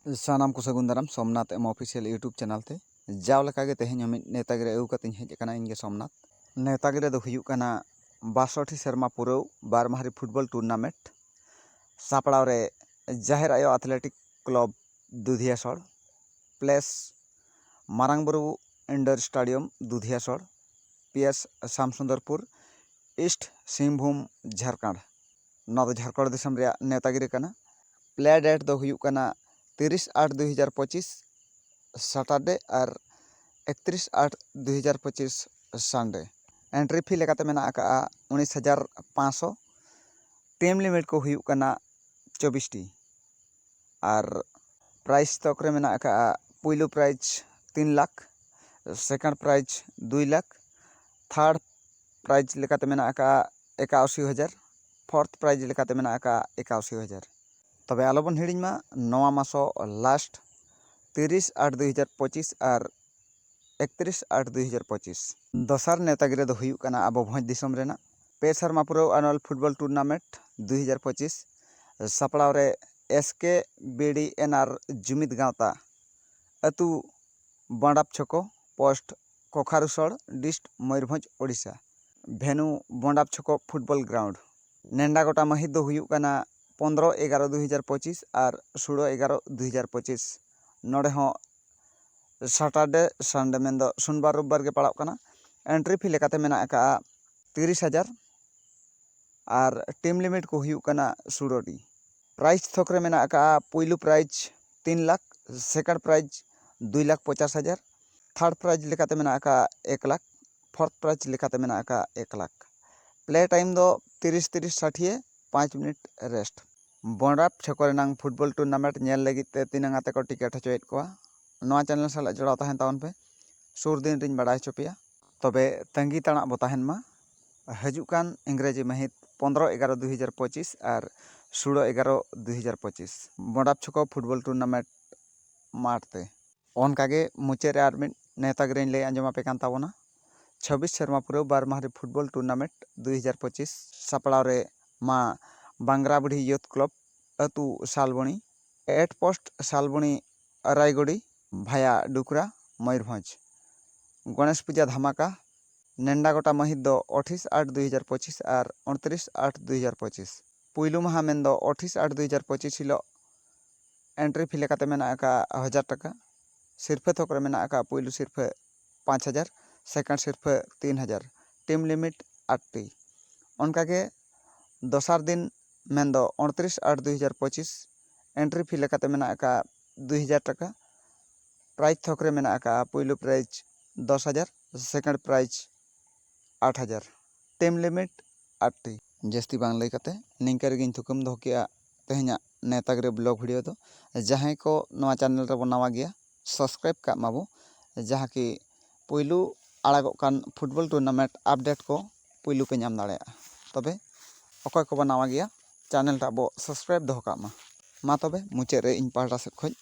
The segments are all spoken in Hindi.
सानाम को सगुन दाराम Somnath M official YouTube channel ते जाव लेका गे तेहें हमित नेतागिरी अगु कते हेज कना इनगे सोमनाथ नेतागिरी दो हुयुग कना 62 सेरमा पुरौ बार माहारी फुटबॉल टूर्नामेंट सापड़ाव रे जाहिर आयो athletic club Dudhiasar place Marangburu indoor stadium Dudhiasar PS Shamsundarpur east Singhbhum Jharkhand नौ झारखंड दिसम रे नेतागिरी कना प्ले डेट दो हुयुग कना 30/8/2025 सैटरडे और 31/8/2025 संडे एंट्री फी लेकाते मेना आका 19,500 टीम लिमिट को हुयुग कना 24 टी और प्राइस तक रे मेना आका पहिलो prize 3 lakh second prize 2 lakh third prize लेकाते मेना आका 81,000 फोर्थ प्राइज लेकाते मेना आका 81,000 तबे आलोबन हिड़िमा नवा मासो लास्ट 30/8/2025 और 31/8/2025 दोसर नेतागिरी दो हुयुग कना आबो भोज दिसम रेना पे शर्मा पुरो एनुअल फुटबॉल टूर्नामेंट 2025 सापड़ाव रे एसके बीडीएनआर जुमिद गावता अतु बंडाप छको पोस्ट कोखारुसड़ डिस्ट मयूरभंज ओडिशा भेनु बंडाप छको फुटबॉल ग्राउंड नेंडा गोटा महित दो हुयुग कना 15/11/2025 और 16/11/2025 नोड़े हो सैटरडे संडे मेन दो सोमवार रविवार के पड़ाव कना एंट्री फी लेकाते मेना आका 30,000 और टीम लिमिट को हुयुग कना 16 टी प्राइज थोकरे मेना आका पहिलो prize 3 lakh second prize 2,50,000 third prize लेकाते मेना आका 1 लाख फोर्थ प्राइज लेकाते मेना आका 1 लाख प्ले टाइम दो 30-30-60 5 मिनट रेस्ट बंडाप छकोरेनांग फुटबॉल टूर्नामेंट नेल लगित ते तिनांग आते को टिकेट हचोएत कोआ नवा चैनल साला जोड़ाव ताहेन तावन पे सुर दिन रिन बड़ाय चोपिया तबे तंगी ताणा बो ताहेन मा हजुकान इंग्रेजी महित 15/11/2025 और 16/11/2025 बंडाप छको फुटबॉल टूर्नामेंट माठते ओनकागे मुचे रे आर मिट नेतागिरी ले आंजमा पे कान ताबोना 26 सेरमा पुरो बार माहारी फुटबॉल टूर्नामेंट 2025 सापड़ाव रे मा बांग्राबुढ़ी यूथ क्लब अतु सालबणी 8 पोस्ट सालबणी रायगढ़ी भाया डुकरा मयूरभंज गणेश पूजा धमाका नेंडा गोटा महित दो 28/8/2025 और 29/8/2025 पुइलु माहा मेन दो 28/8/2025 हिलो एंट्री फी लेकाते मेना आका 1000 टाका सिरफे थोकरे मेना आका पुइलु सिरफे 5,000 सेकंड सिरफे 3,000 टीम लिमिट 8 टी उनकागे दोसर दिन मेन दो 29/8/2025 एंट्री फी लेकाते मेना आका 2,000 टाका प्राइज थोकरे मेना आका पहिलो prize 10,000 second prize 8,000 team limit 8 टी जस्ती बांग लई काते निंकर गिन थुकम दो किया तेहना नेतागिरी ब्लॉग वीडियो दो जहां को नवा चैनल रे बनावा गया सब्सक्राइब का माबो जहां की पहिलो आड़ागो कान फुटबॉल टूर्नामेंट अपडेट को पहिलो पे नाम दाड़े तबे अकय को बनावा गया चैनल टाबो सब्सक्राइब दो का मा तबे मुचे रे इन पाहटा से खoj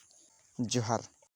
जोहार।